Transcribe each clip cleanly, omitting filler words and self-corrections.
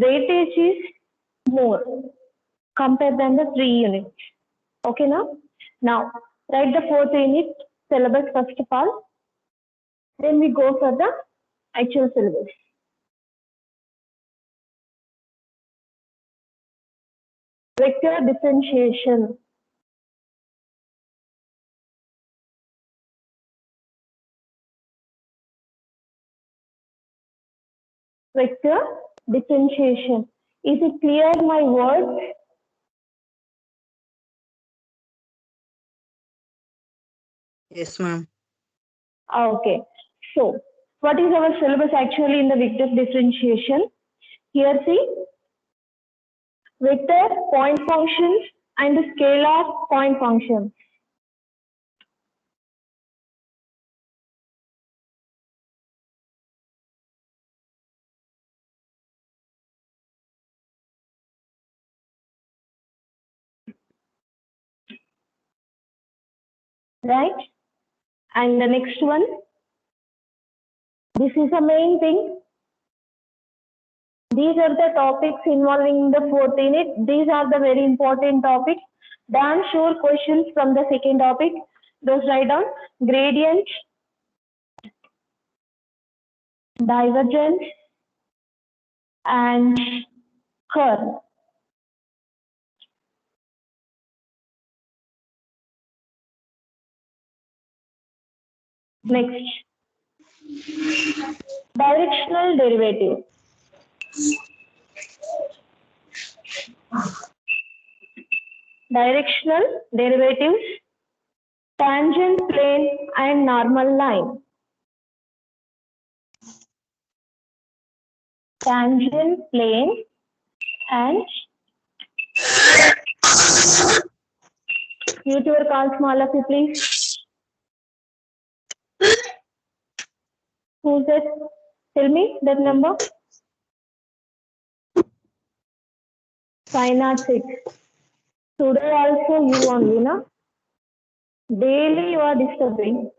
weightage is more compared than the 3 units. Okay, now write the 4th unit syllabus first of all. Then we go for the actual syllabus. Vector differentiation. Vector differentiation. Is it clear, my words? Yes, ma'am. Okay. So, what is our syllabus actually in the vector differentiation? Here, see, vector point functions and the scalar point functions. Right? And the next one, this is the main thing. These are the topics involving the 4th unit. These are the very important topics. Damn sure questions from the second topic. Those write down gradient, divergence, and curve. Next, directional derivative. Directional derivatives, tangent plane and normal line. Tangent plane and mute your calls, all of you, please. Who's that? Tell me that number. 506. Today also you only, na? Daily you are disturbing.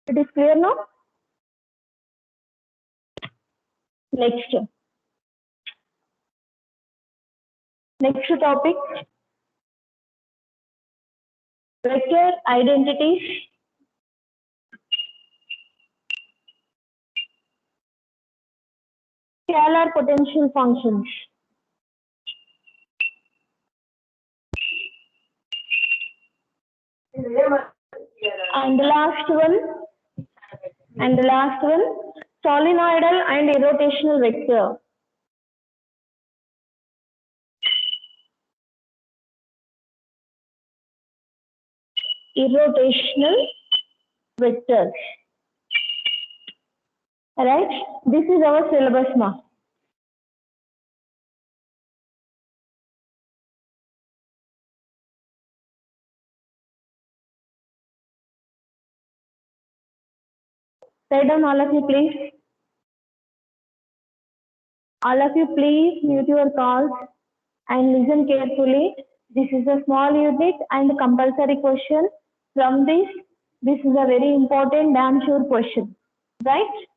It is clear now? Next topic, vector identities. Scalar potential functions. And the last one, solenoidal and irrotational vector. Irrotational vectors. Right? This is our syllabus now. Write down all of you, please. All of you, please mute your calls and listen carefully. This is a small unit and compulsory question. From this is a very important damn sure question. Right?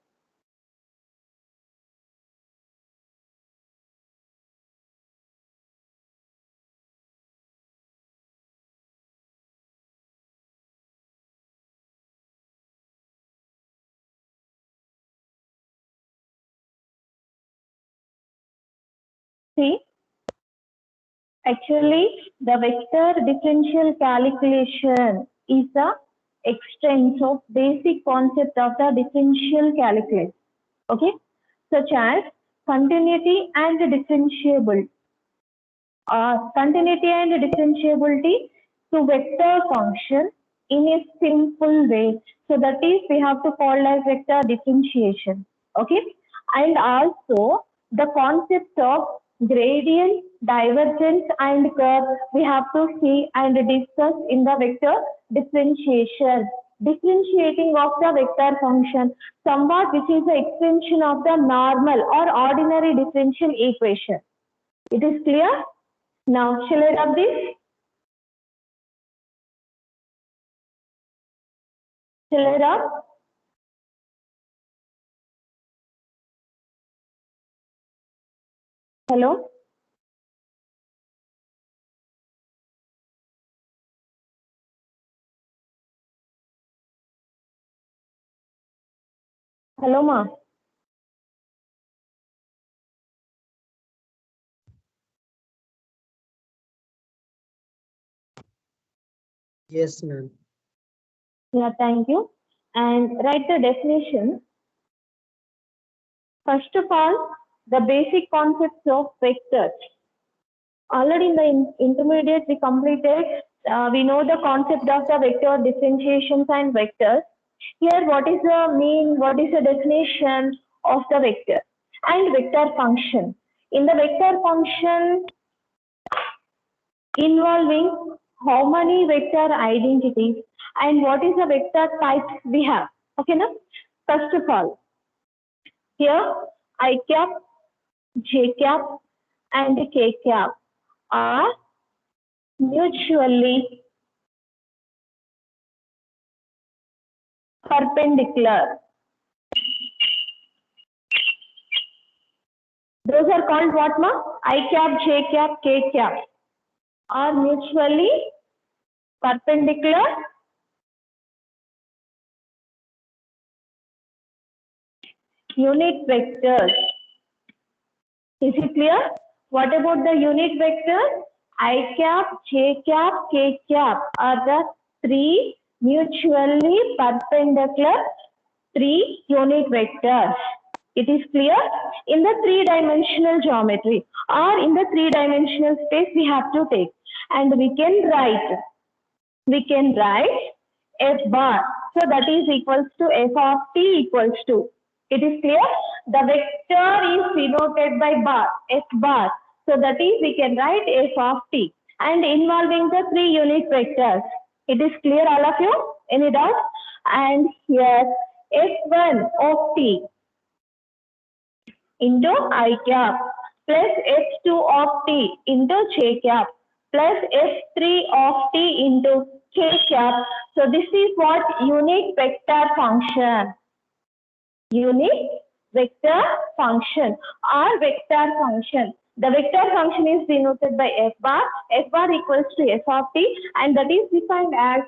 See, actually, the vector differential calculation is the extent of basic concept of the differential calculus. Okay, such as continuity and differentiability. Continuity and differentiability to vector function in a simple way. So that is we have to call as vector differentiation. Okay, and also the concept of gradient, divergence and curve we have to see and discuss in the vector differentiation. differentiating of the vector function, somewhat which is the extension of the normal or ordinary differential equation. It is clear? Now, shall I rub this? Shall I rub? Hello? Hello, ma. Yes, ma'am. Yeah, thank you. And write the definition. First of all, the basic concepts of vectors. Already in the intermediate we completed, we know the concept of the vector differentiations and vectors. Here, what is the mean, what is the definition of the vector and vector function? In the vector function involving how many vector identities and what is the vector types we have. Okay, now, first of all, here I cap, j cap and k cap are mutually perpendicular. Those are called what, ma? I cap, j cap, k cap are mutually perpendicular unit vectors. Is it clear? What about the unit vectors? I cap, j cap, k cap are the three mutually perpendicular three unit vectors. It is clear? In the three-dimensional geometry or in the three-dimensional space we have to take, and we can write f bar. So that is equals to f of t equals to. It is clear? The vector is denoted by bar, f bar. So that is we can write f of t and involving the three unit vectors. It is clear, all of you? Any doubt? And here f1 of t into I cap plus f2 of t into j cap plus f3 of t into k cap. So this is what unit vector function. Unit vector function or vector function. The vector function is denoted by f bar. F bar equals to f of t and that is defined as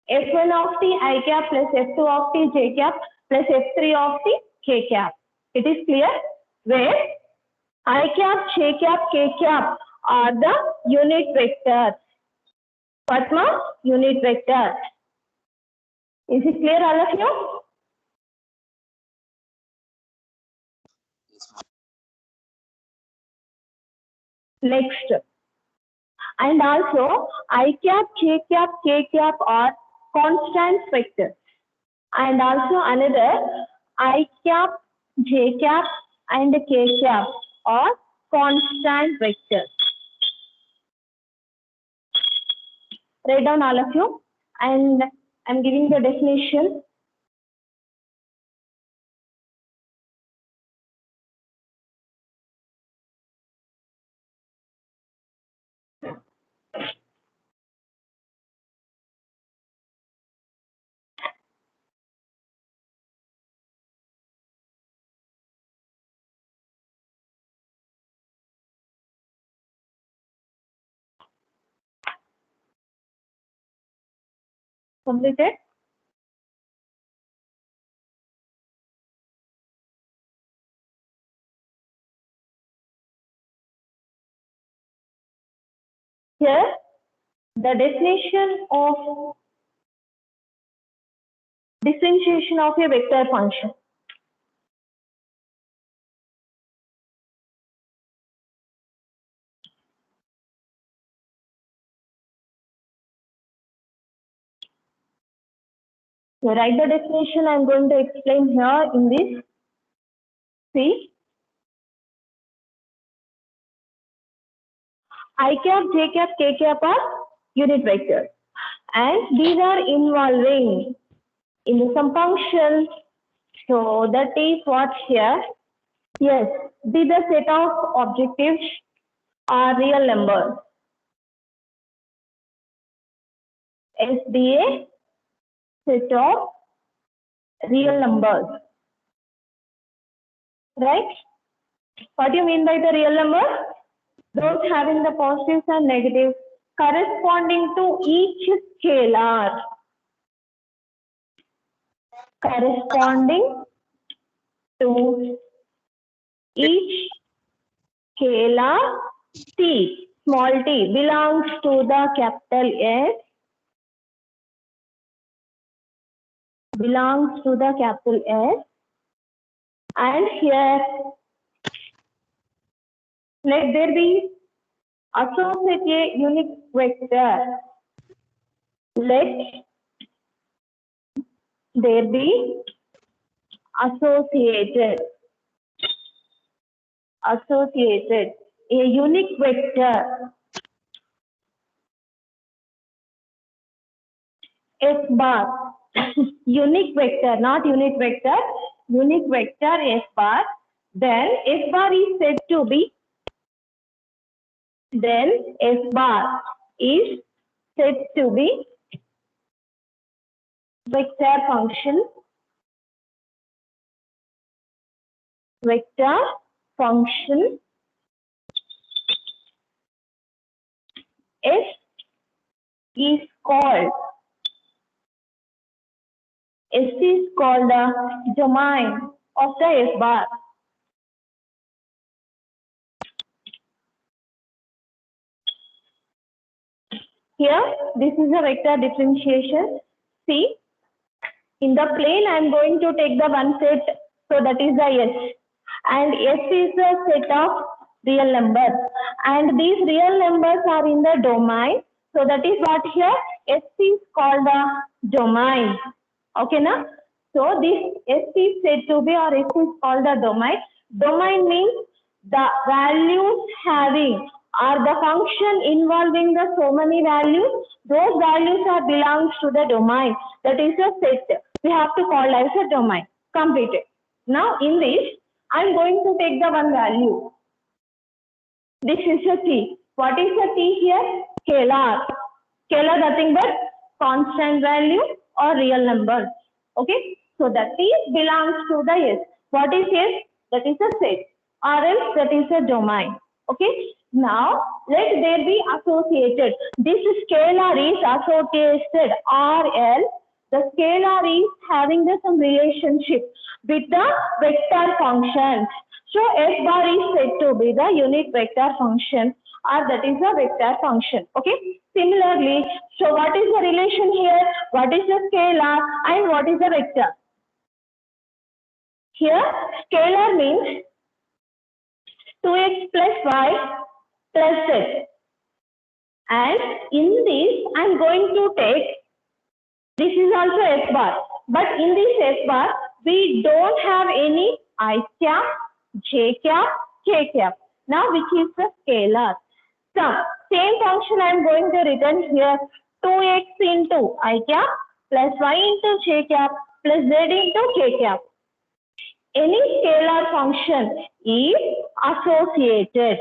f1 of t I cap plus f2 of t j cap plus f3 of t k cap. It is clear? Where I cap, j cap, k cap are the unit vectors. What, ma? Unit vectors. Is it clear, all of you? Next. And also, I cap, j cap, k cap are constant vectors. And also another, I cap, j cap and k cap are constant vectors. Write down all of you, and I'm giving the definition. Completed? Here, the definition of differentiation of a vector function. So write the definition I'm going to explain here in this. See, I cap, j cap, k cap are unit vectors. and these are involving in some function. So that is what here. Yes, these are set of objectives are real numbers. SDA set of real numbers, right? What do you mean by the real numbers? Those having the positives and negatives corresponding to each scalar. Corresponding to each scalar t, small t, belongs to the capital S, belongs to the capital S, and here let there be associate a unique vector. Let there be associated a unique vector S bar. Unique vector, not unit vector, unique vector S bar. Then S bar is said to be, then S bar is said to be vector function, vector function S is called, S is called the domain of the S bar. Here, this is a vector differentiation. See, in the plane, I am going to take the one set, so that is the S. And S is a set of real numbers. And these real numbers are in the domain. So that is what here, S is called the domain. Okay, na? So this S is said to be, or S is called the domain. Domain means the values having or the function involving the so many values, those values are belongs to the domain. That is a set. We have to call as a domain. Completed. Now in this, I am going to take the one value. This is a t. What is the t here? Scalar. Scalar nothing but constant value or real number. Okay. So the t belongs to the S. What is S? That is a set. Or else that is a domain. Okay. Now let there be associated. This scalar is associated, or else the scalar is having the some relationship with the vector functions. So S bar is said to be the unit vector function, or that is a vector function. Okay. Similarly, so what is the relation here? What is the scalar and what is the vector? Here, scalar means 2x plus y plus z. And in this, I am going to take, this is also S bar. But in this S bar, we don't have any I cap, j cap, k cap. Now, which is the scalar? Sum. Same function I am going to return here. 2x into I cap plus y into j cap plus z into k cap. Any scalar function is associated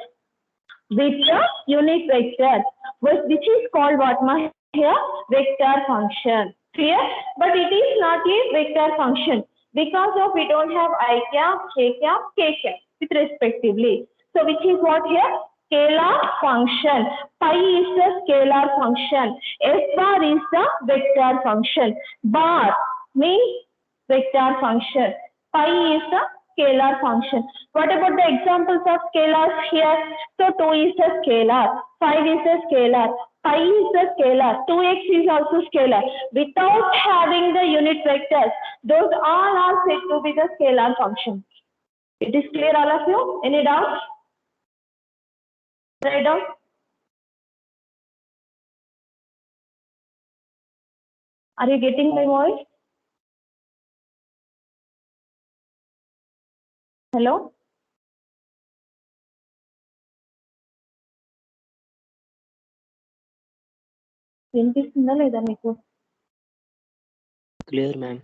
with the unit vector, which is called what ma here? Vector function. Clear? But it is not a vector function because of we don't have I cap, j cap, k cap with respectively. So which is what here? Scalar function. Pi is the scalar function. S bar is the vector function. Bar means vector function. Pi is the scalar function. What about the examples of scalars here? So 2 is a scalar, 5 is a scalar, pi is a scalar, 2x is also scalar. Without having the unit vectors, those all are said to be the scalar function. It is clear, all of you? Any doubts? Write down. Are you getting my voice? Hello? వినిపిస్తుందా లేదా మీకు? Clear, ma'am.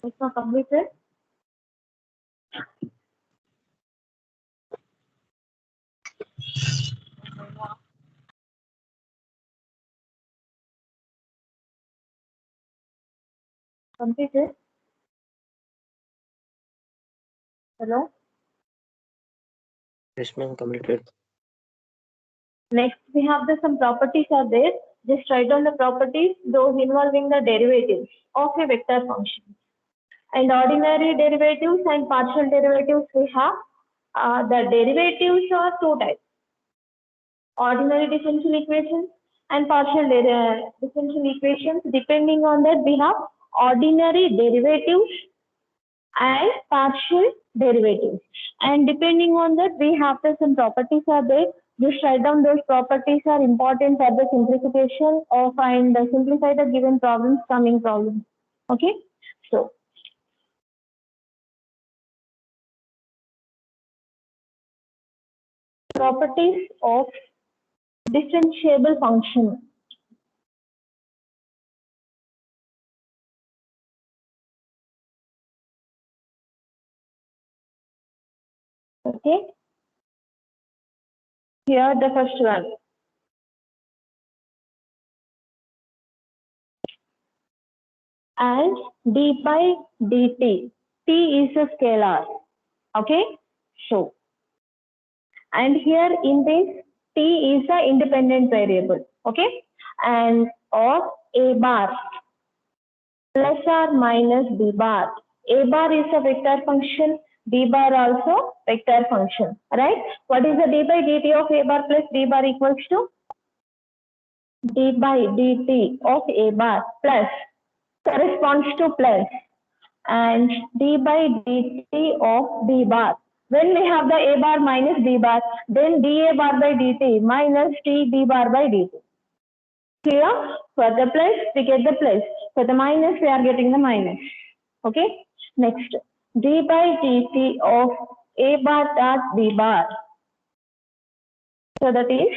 It's not completed. Completed. Hello. Yes, ma'am. Completed. Next, we have some properties are there. Just write down the properties, those involving the derivatives of a vector function. And ordinary derivatives and partial derivatives we have. The derivatives are two types. Ordinary differential equations and partial differential equations. Depending on that, we have ordinary derivatives and partial derivatives. And depending on that, we have some properties are there. Just write down those properties are important for the simplification of and simplify the given problems, coming problems. Okay, so properties of differentiable function. Okay, here the first one. And d by dt. T is a scalar. Okay, so and here in this t is a independent variable. Okay, and of a bar plus or minus b bar. A bar is a vector function. B bar also vector function. Right? What is the d by dt of a bar plus b bar equals to? D by dt of a bar plus corresponds to plus and d by dt of b bar. When we have the a bar minus b bar, then dA bar by dt minus t b bar by dt. Clear? For the plus, we get the plus. For the minus, we are getting the minus. Okay? Next, d by dt of a bar dot b bar. So that is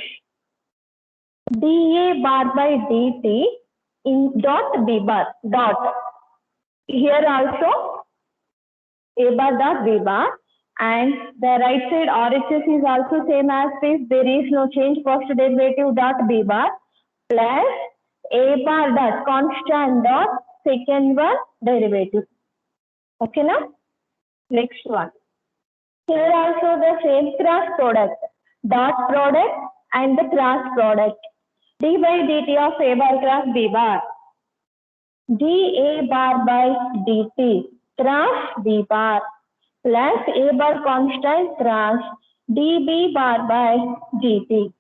dA bar by dt in dot b bar dot. Here also a bar dot b bar and the right side RHS is also same as this. There is no change. First derivative dot b bar plus a bar dot constant dot second one derivative. Okay now? Next one. Here also the same cross product. Dot product and the cross product. D by dt of a bar cross b bar. dA bar by dt cross b bar plus a bar constant cross dB bar by dt.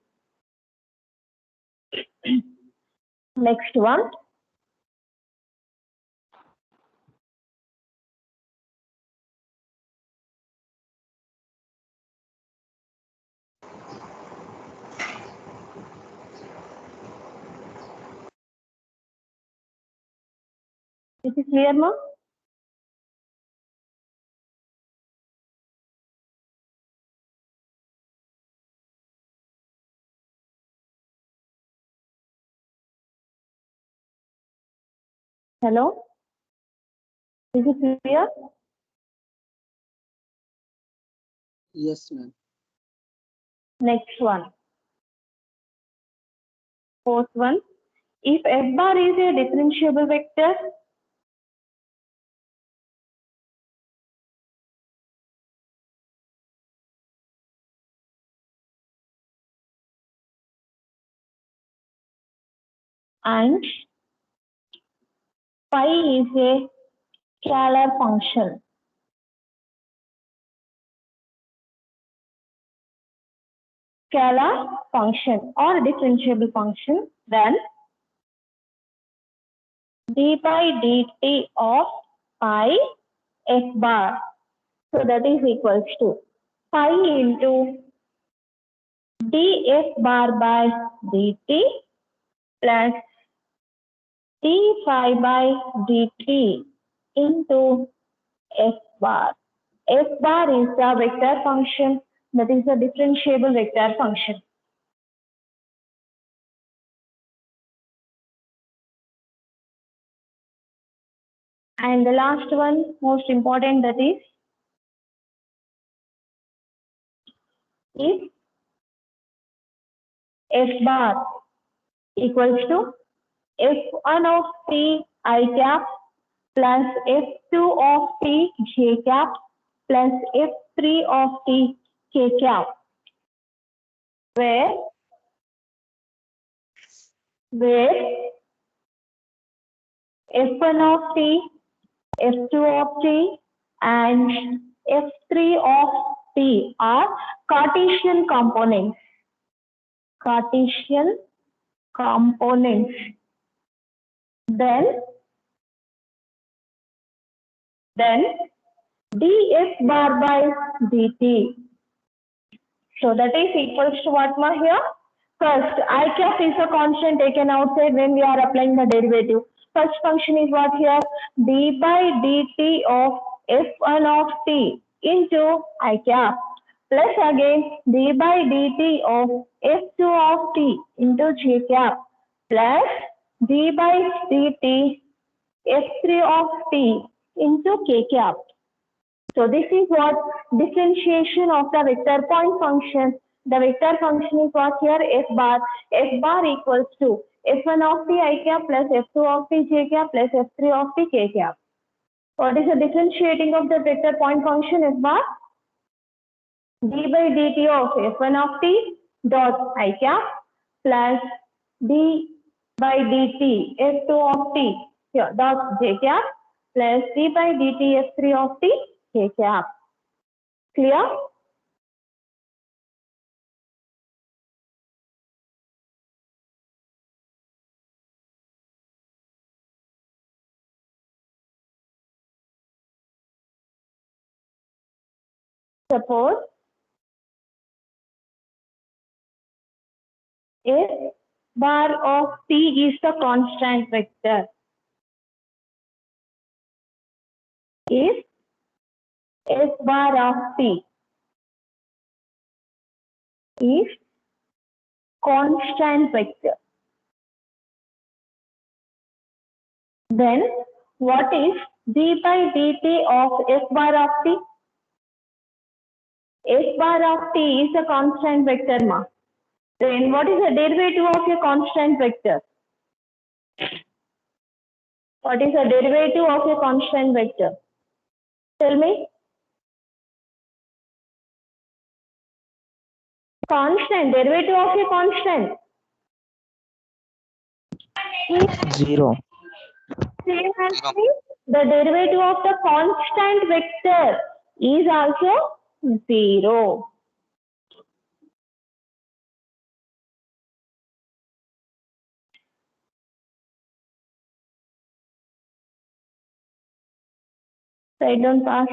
Next one. Is it clear, ma? Hello? Is it clear? Yes, ma'am. Next one. Fourth one. If f bar is a differentiable vector, and phi is a scalar function. Scalar function or differentiable function, then d by dt of pi f bar. So that is equals to pi into df bar by dt plus d phi by dt into f bar. F bar is the vector function, that is a differentiable vector function. And the last one, most important, that is if f bar equals to f1 of t I cap plus f2 of t j cap plus f3 of t k cap, where f1 of t, f2 of t and f3 of t are Cartesian components. Cartesian components. Then df bar by dt. So that is equals to what, ma, here? First, I cap is a constant taken outside when we are applying the derivative. First function is what here? D by dt of f1 of t into I cap plus again d by dt of f2 of t into j cap plus d by dt f3 of t into k cap. So this is what differentiation of the vector point function. The vector function is what here? F bar. F bar equals to f1 of t I cap plus f2 of t j cap plus f3 of t k cap. What is the differentiating of the vector point function F bar? D by dt of f1 of t dot I cap plus d by dt f2 of t here dot j cap plus d by dt f3 of t k cap. Clear? Suppose f bar of t is the constant vector. If f bar of t is constant vector, then what is d by dt of f bar of t? F bar of t is a constant vector, ma. Then what is the derivative of a constant vector? What is the derivative of a constant vector? Tell me. Constant, derivative of a constant. Zero. Same as the derivative of the constant vector is also 0. Write down fast.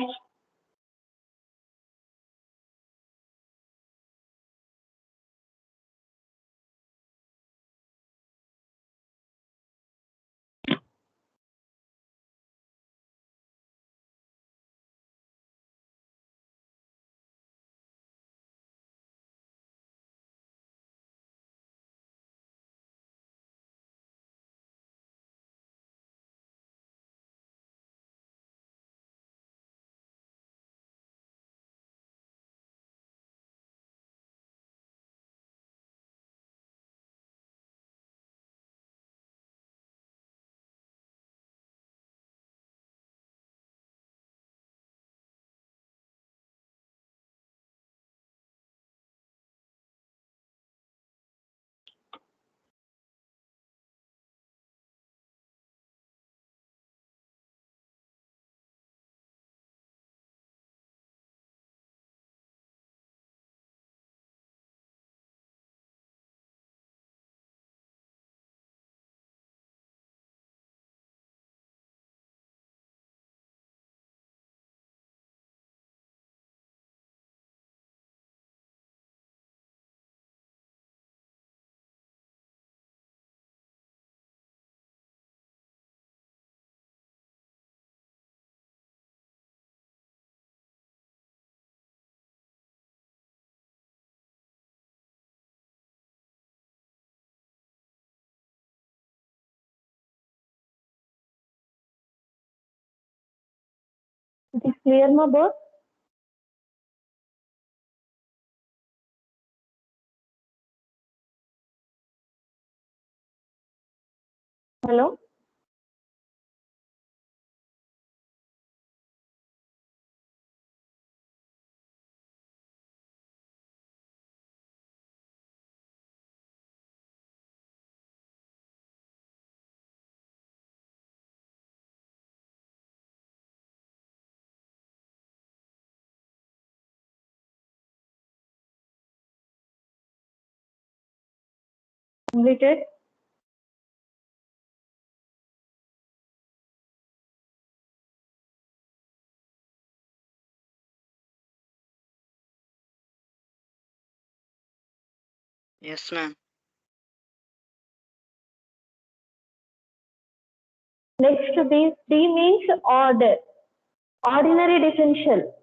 It is clear, my boss? Hello? Completed? Yes, ma'am. Next, this D means order. Ordinary differential.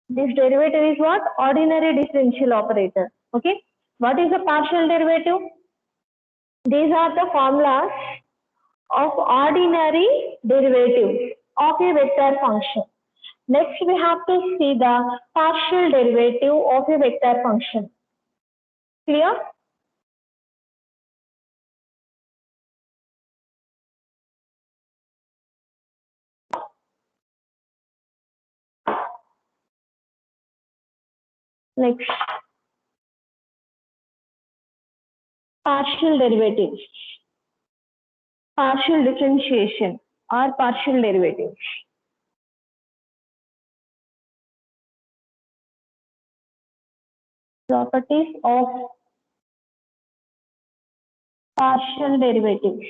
This derivative is what? Ordinary differential operator. Okay. What is a partial derivative? These are the formulas of ordinary derivative of a vector function. Next, we have to see the partial derivative of a vector function. Clear? Next, partial derivatives, partial differentiation or partial derivatives. Properties of partial derivatives.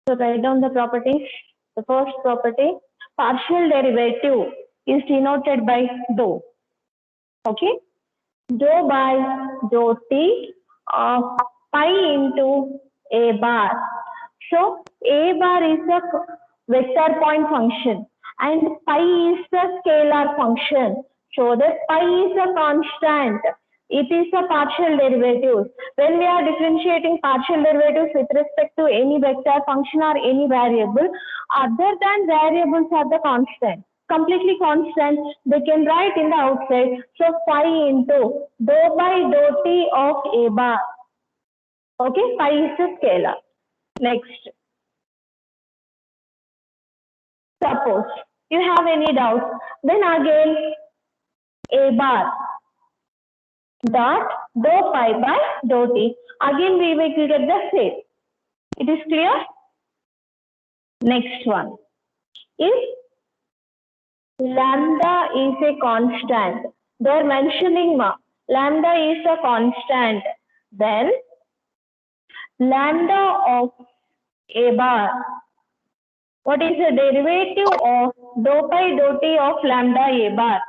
So write down the properties. The first property, partial derivative is denoted by dou. Okay, dou by dou t of pi into a bar. So a bar is a vector point function and pi is a scalar function. So that pi is a constant. It is a partial derivative. When we are differentiating partial derivatives with respect to any vector function or any variable, other than variables are the constant. Completely constant, they can write in the outside. So pi into dou by dou t of a bar. Okay, pi is a scalar. Next, suppose you have any doubt, then again a bar dot dou pi by dou t. Again we will get the same. It is clear? Next one. If lambda is a constant, they are mentioning lambda is a constant, then lambda of a bar, what is the derivative of dou pi dou t of lambda a bar?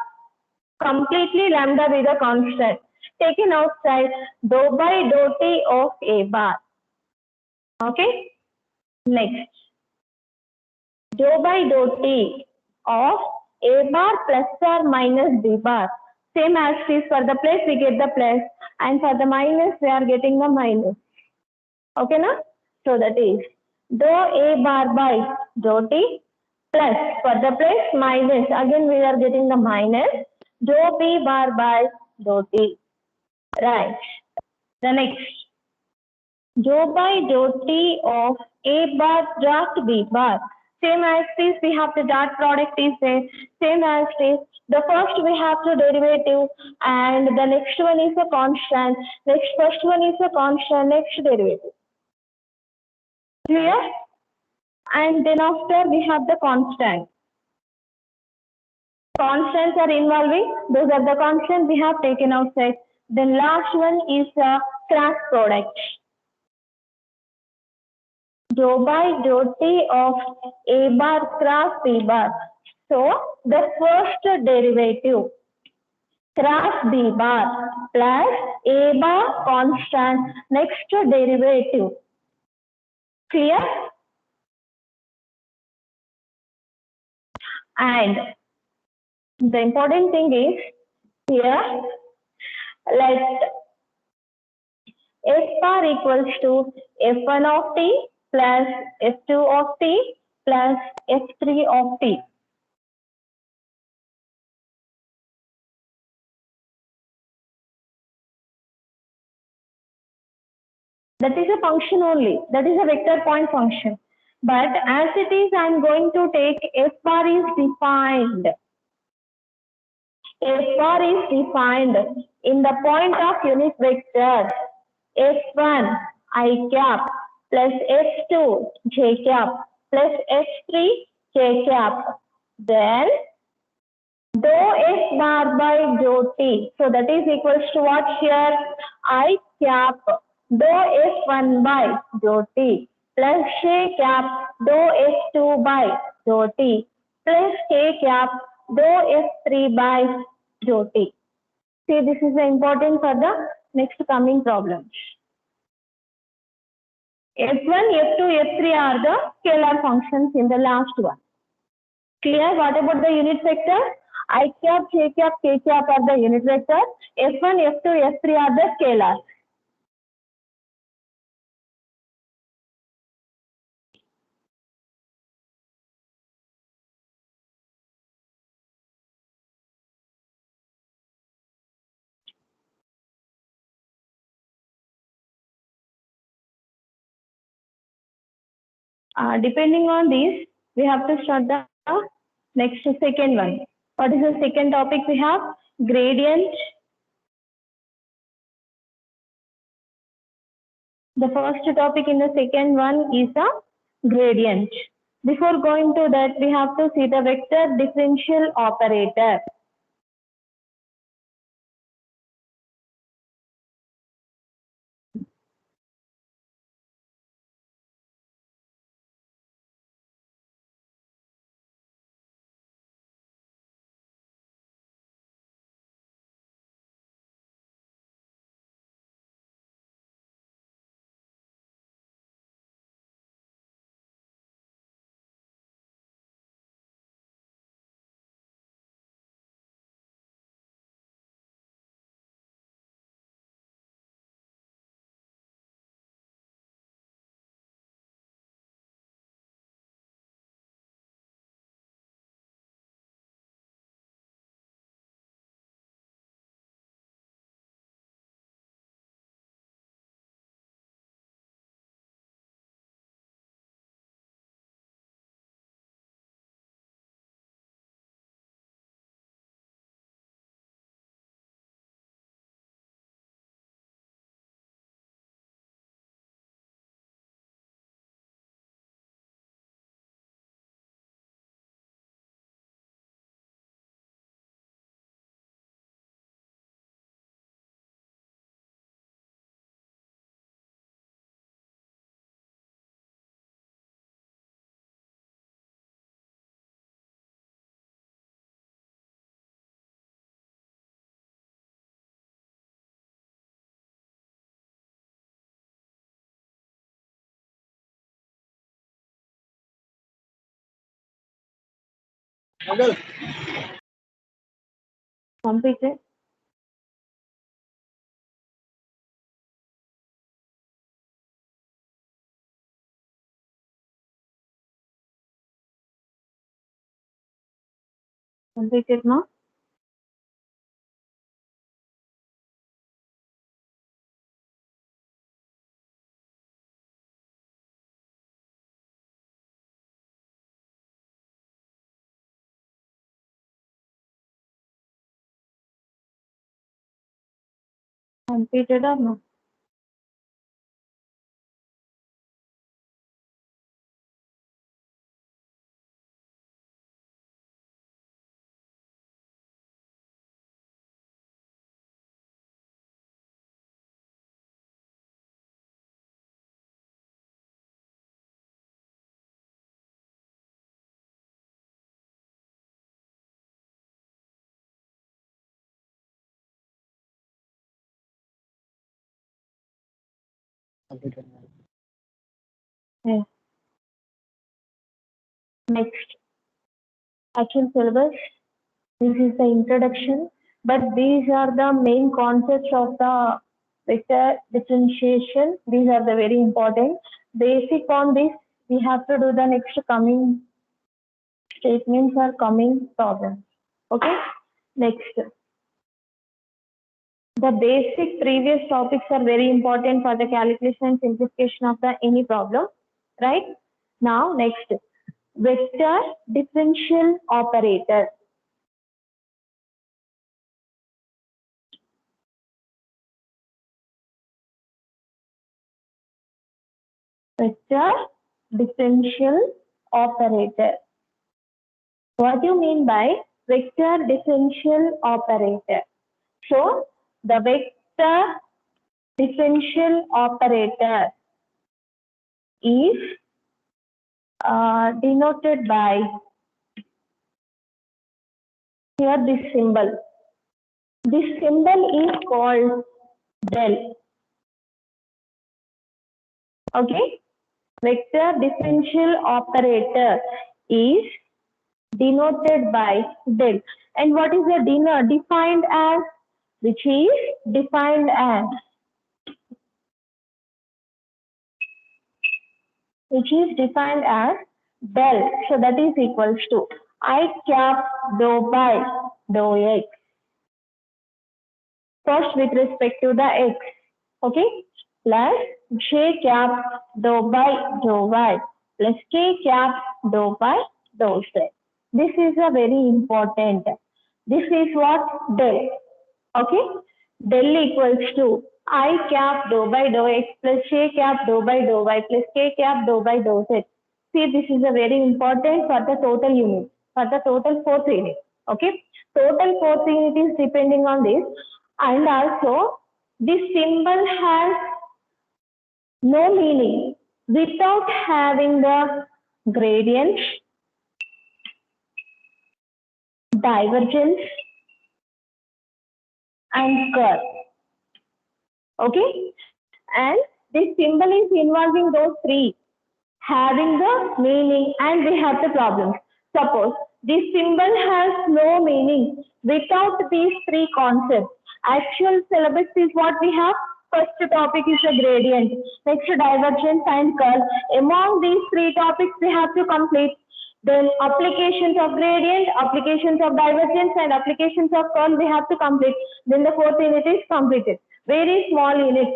Completely lambda with a constant. Taken outside dou by dou t of a bar. Okay. Next, dou by dou t of a bar plus or minus b bar. Same as this, for the plus we get the plus and for the minus we are getting the minus. Okay, na? So that is dou a bar by dou t plus, for the plus minus, again we are getting the minus dou b bar by dou t. Right. The next, dou by dou t of a bar dot b bar. Same as this, we have the dot product is there. Same as this. The first we have the derivative and the next one is a constant. Next first one is a constant, next derivative. Clear? And then after we have the constant. Constants are involving, those are the constants we have taken outside. Then last one is a cross product. Dou by dou t of a bar cross b bar. So the first derivative cross b bar plus a bar constant, next derivative. Clear? And the important thing is here let f bar equals to f1 of t plus f2 of t plus f3 of t. That is a function only. That is a vector point function. But as it is, I am going to take f bar is defined. F bar is defined in the point of unit vector f1 I cap plus f2 j cap plus f3 j cap. Then dou f bar by dou t. So that is equals to what here? I cap dou f1 by dou t plus j cap dou f2 by dou t plus k cap dou f3 by dou t. See, this is important for the next coming problems. f1, f2, f3 are the scalar functions in the last one. Clear? What about the unit vector? I cap, j cap, k cap are the unit vector. f1, f2, f3 are the scalars. Depending on these, we have to start the next second one. What is the second topic we have? Gradient. The first topic in the second one is a gradient. Before going to that, we have to see the vector differential operator. Completed. Completed now. Completed or no? Completed. Yes. Next, actual syllabus. This is the introduction. but these are the main concepts of the vector differentiation. These are the very important. Basic on this, we have to do the next coming statements or coming problems. Okay, next. The basic previous topics are very important for the calculation and simplification of the any problem, right? Now, next, vector differential operator. Vector differential operator. What do you mean by vector differential operator? So, the vector differential operator is denoted by here this symbol. This symbol is called del. Okay, vector differential operator is denoted by del. And what is the defined as? Which is defined as del. So that is equals to I cap dou by dou x. First with respect to the x, okay, plus j cap dou by dou y plus k cap dou by dou z. This is a very important. This is what del. Okay, del equals to I cap dou by dou x plus j cap dou by dou y plus k cap dou by dou z. See, this is a very important for the total unit, for the total fourth unit. Okay, total fourth unit is depending on this, and also this symbol has no meaning without having the gradient, divergence, and curl. Okay, and this symbol is involving those three, having the meaning, and we have the problems. Suppose this symbol has no meaning without these three concepts. Actual syllabus is what we have. First topic is a gradient, next divergence and curl. Among these three topics we have to complete. Then applications of gradient, applications of divergence, and applications of curl we have to complete. Then the fourth unit is completed. Very small unit.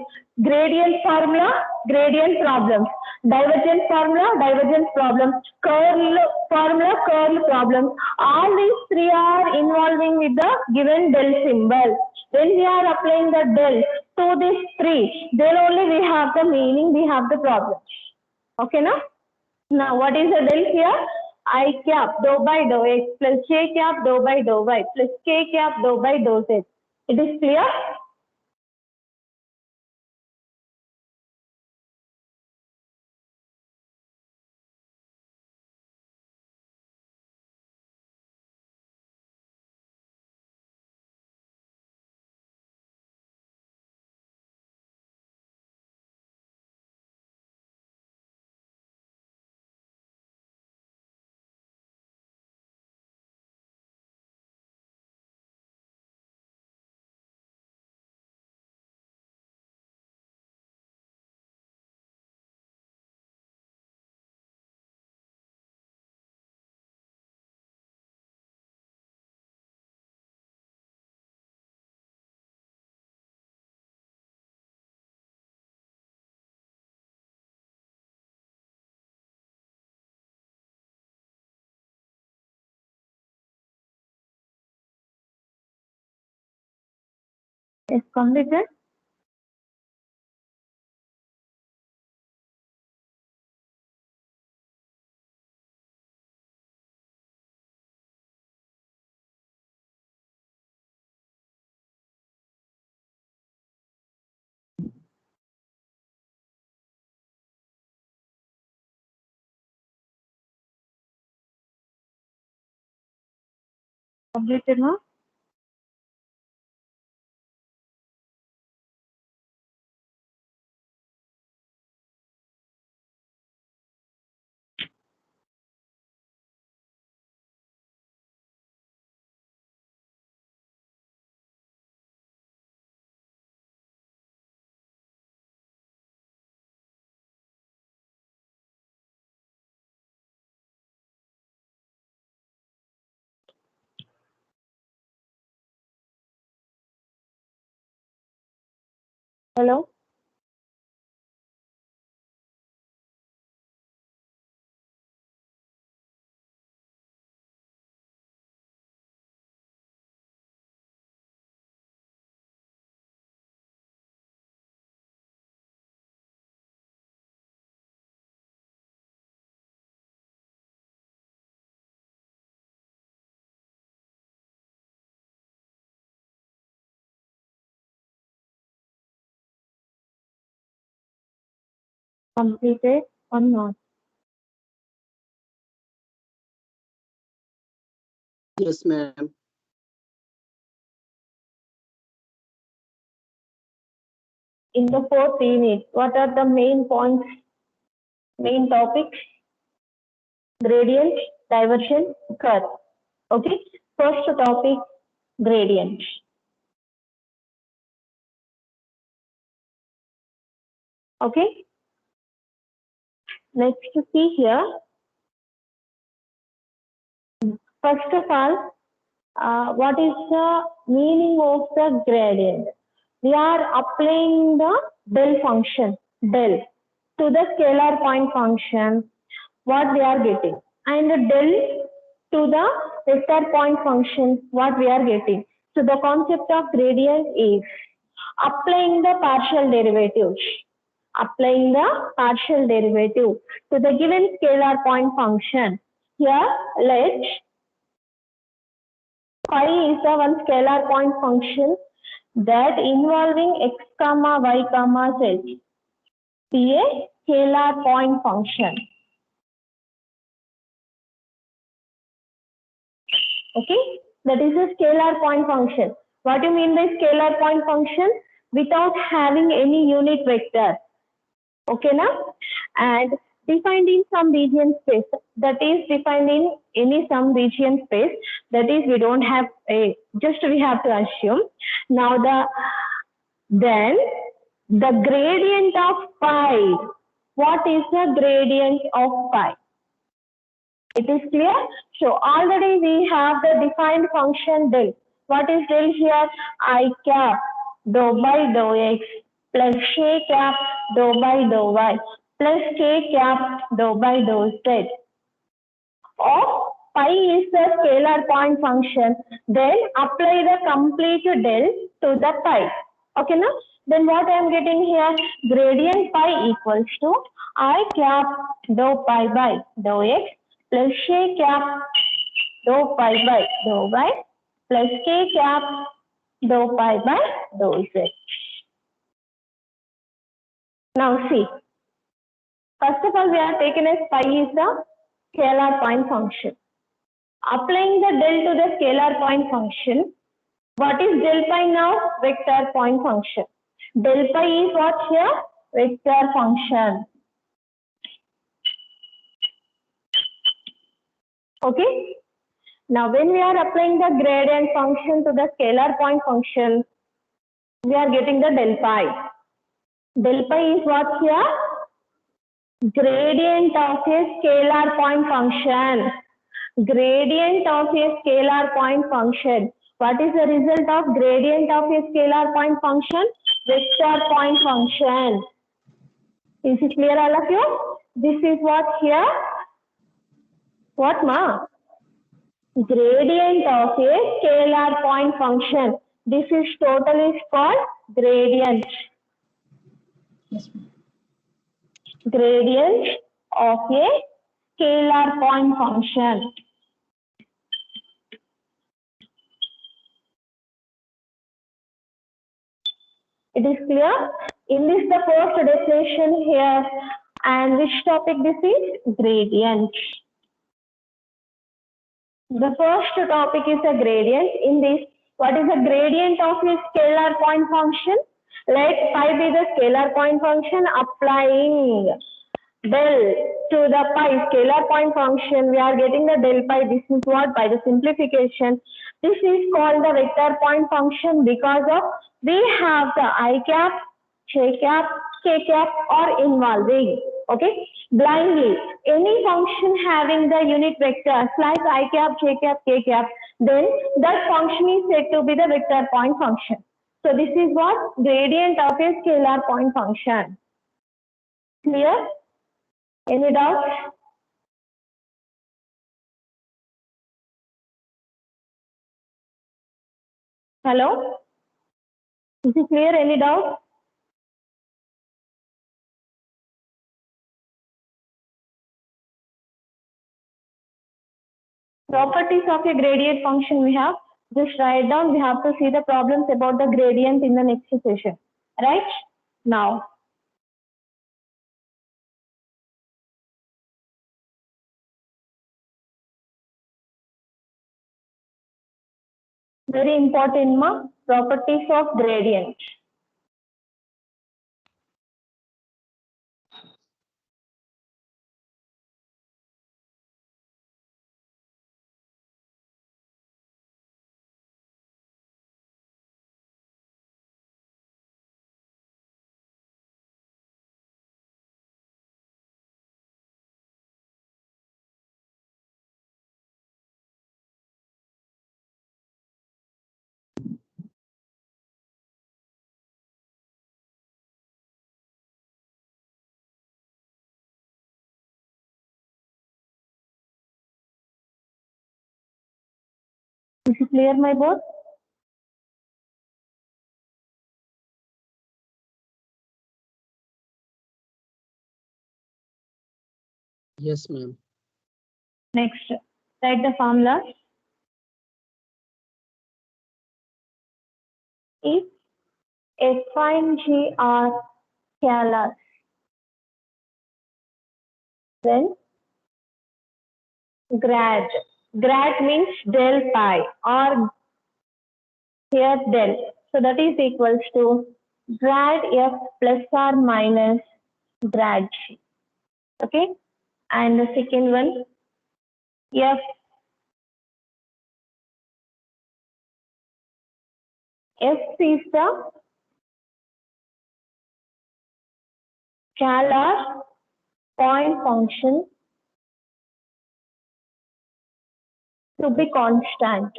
Gradient formula, gradient problems. Divergence formula, divergence problems. Curl formula, curl problems. All these three are involving with the given del symbol. When we are applying the del to these three, then only we have the meaning, we have the problem. Okay, now? Now, what is the del here? I cap dou by dou x plus j cap dou by dou y plus k cap dou by dou z. It is clear? Is completed. Completed now. Hello? Completed or not? Yes, ma'am. In the fourth unit, what are the main points, main topics? Gradient, diversion, curve. Okay. First topic, gradient. Okay. Let's see here. First of all, what is the meaning of the gradient? We are applying the del function, del, to the scalar point function, what we are getting, and del to the vector point function, what we are getting. So the concept of gradient is applying the partial derivatives, applying the partial derivative to the given scalar point function. Here, let phi is the one scalar point function that involving x comma y comma z be a scalar point function. Okay, that is a scalar point function. What do you mean by scalar point function? Without having any unit vector. Okay, now, and defined in some region space, that is defined in any some region space, that is we don't have a, just we have to assume. Now then the gradient of phi, what is the gradient of phi? It is clear? So already we have the defined function del. What is del here? I cap dou by dou x plus k cap dou by dou y plus k cap dou by dou z. Of phi is the scalar point function. Then apply the complete del to the phi. Okay, now? Then what I am getting here? Gradient phi equals to I cap dou pi by dou x plus k cap dou pi by dou y plus k cap dou pi by dou z. Now see, first of all we are taken as phi is the scalar point function. Applying the del to the scalar point function, what is del pi now? Vector point function. Del pi is what here? Vector function. Okay. Now when we are applying the gradient function to the scalar point function, we are getting the del pi. Del pi is what here? Gradient of a scalar point function. Gradient of a scalar point function. What is the result of gradient of a scalar point function? Vector point function. Is it clear all of you? This is what here? What ma? Gradient of a scalar point function. This is totally called gradient. Yes, ma'am. Gradient of a scalar point function. It is clear? In this the first definition here, and which topic this is? Gradient. The first topic is a gradient. In this, what is the gradient of a scalar point function? Let phi be the scalar point function. Applying del to the pi scalar point function, we are getting the del pi. This is what, by the simplification, this is called the vector point function because of we have the I cap, j cap, k cap are involving. Okay, blindly any function having the unit vectors like I cap, j cap, k cap, then that function is said to be the vector point function. So this is what gradient of a scalar point function. Clear? Any doubts? Hello? Is it clear? Any doubt? Properties of a gradient function we have. Just write down. We have to see the problems about the gradient in the next session. Right? Now. Very important, ma. Properties of gradient. Is it clear, my boss? Yes, ma'am. Next, write the formula. If F and G are scalars, then grad means del pi or here del. So that is equals to grad F plus or minus grad G. Okay. And the second one, F is the scalar point function to be constant.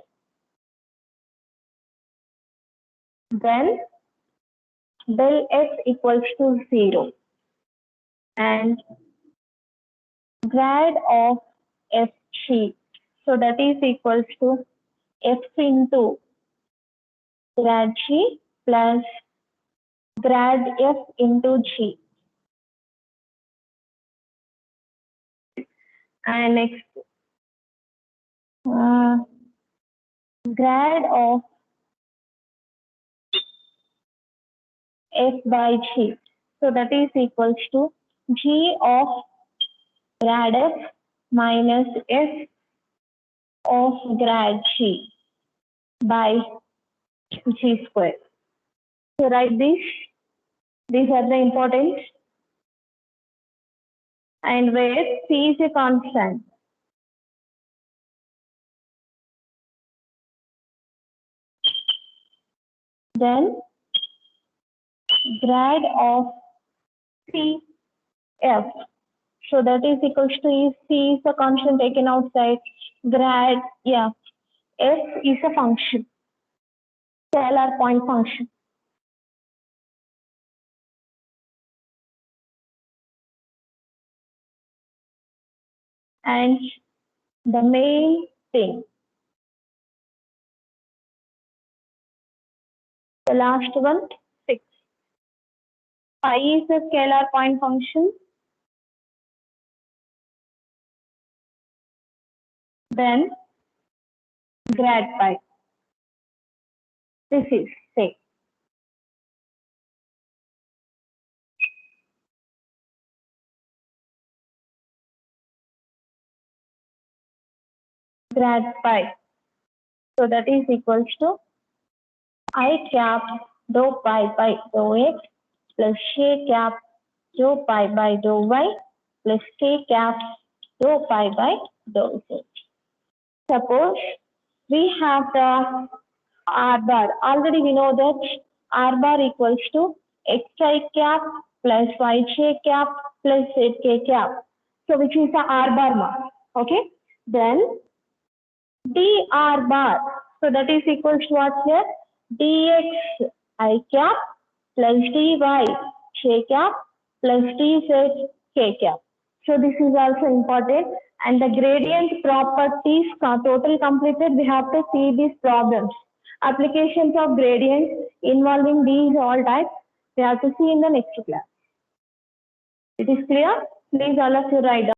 Then del F equals to 0. And grad of Fg. So that is equals to F into grad G plus grad F into G. And next, grad of F by G. So that is equals to G of grad F minus F of grad G by G square. So write this. These are the important. And where C is a constant. Then grad of CF. So that is equals to C is a constant taken outside. Grad, yeah. F is a function. Scalar point function. And the main thing. The last one, 6. Pi is a scalar point function. Then grad pi. This is 6. Grad pi. So that is equals to I cap dou pi by dou x plus k cap dou pi by dou y plus k cap dou pi by dou z. Suppose we have the R bar. Already we know that R bar equals to xi cap plus yj cap plus zk cap. So which is the R bar mark. Okay. Then dr bar. So that is equals to what here? Dx I cap plus dy j cap plus dz k cap. So this is also important. And the gradient properties total completed. We have to see these problems. Applications of gradients involving these all types. We have to see in the next class. It is clear? Please all of you write down.